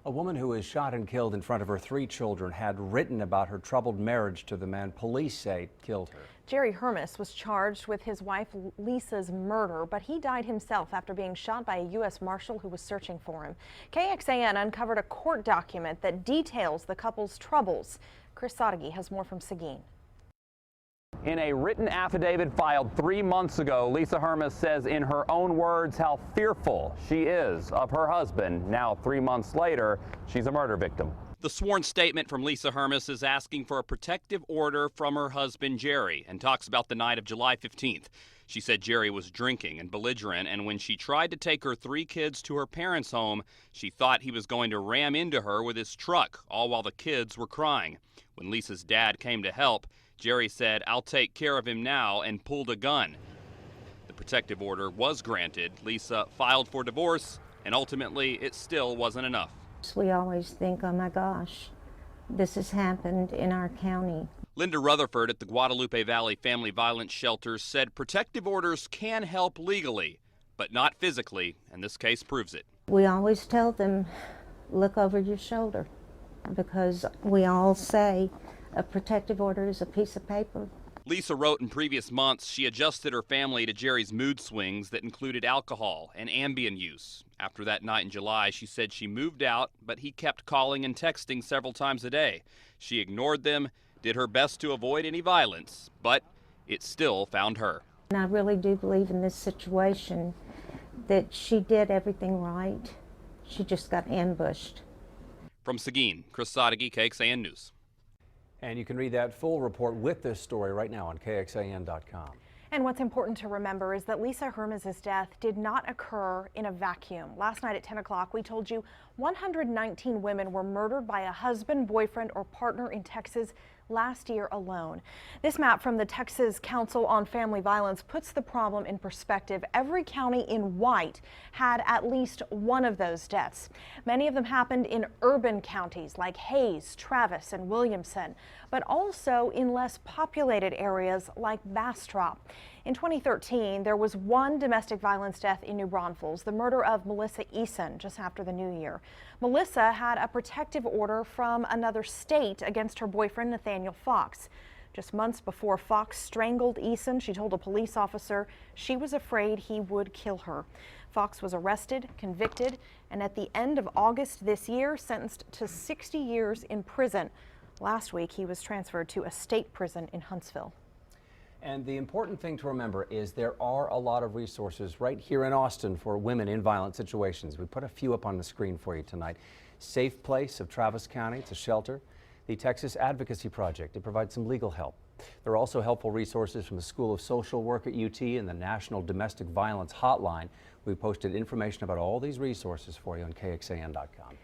A woman who was shot and killed in front of her 3 children had written about her troubled marriage to the man police say killed her. Jerry Hermes was charged with his wife Lisa's murder, but he died himself after being shot by a U.S. Marshal who was searching for him. KXAN uncovered a court document that details the couple's troubles. Chris Sadeghi has more from Seguin. In a written affidavit filed 3 months ago, Lisa Hermes says in her own words how fearful she is of her husband. Now, 3 months later, she's a murder victim. The sworn statement from Lisa Hermes is asking for a protective order from her husband, Jerry, and talks about the night of July 15th. She said Jerry was drinking and belligerent, and when she tried to take her 3 kids to her parents' home, she thought he was going to ram into her with his truck, all while the kids were crying. When Lisa's dad came to help, Jerry said, "I'll take care of him now," and pulled a gun. The protective order was granted. Lisa filed for divorce, and ultimately it still wasn't enough. We always think, oh my gosh, this has happened in our county. Linda Rutherford at the Guadalupe Valley Family Violence Shelter said protective orders can help legally, but not physically, and this case proves it. We always tell them, look over your shoulder, because we all say a protective order is a piece of paper. Lisa wrote in previous months she adjusted her family to Jerry's mood swings that included alcohol and Ambien use. After that night in July, she said she moved out, but he kept calling and texting several times a day. She ignored them, did her best to avoid any violence, but it still found her. And I really do believe in this situation that she did everything right. She just got ambushed. From Seguin, Chris Sadeghi, KXAN News. And you can read that full report with this story right now on KXAN.com. And what's important to remember is that Lisa Hermes' death did not occur in a vacuum. Last night at 10 o'clock, we told you 119 women were murdered by a husband, boyfriend, or partner in Texas last year alone. This map from the Texas Council on Family Violence puts the problem in perspective. Every county in white had at least one of those deaths. Many of them happened in urban counties like Hays, Travis, and Williamson, but also in less populated areas like Bastrop. In 2013, there was one domestic violence death in New Braunfels, the murder of Melissa Eason just after the new year. Melissa had a protective order from another state against her boyfriend, Nathaniel Fox. Just months before Fox strangled Eason, she told a police officer she was afraid he would kill her. Fox was arrested, convicted, and at the end of August this year, sentenced to 60 years in prison. Last week, he was transferred to a state prison in Huntsville. And the important thing to remember is there are a lot of resources right here in Austin for women in violent situations. We put a few up on the screen for you tonight. Safe Place of Travis County, it's a shelter. The Texas Advocacy Project, it provides some legal help. There are also helpful resources from the School of Social Work at UT and the National Domestic Violence Hotline. We posted information about all these resources for you on KXAN.com.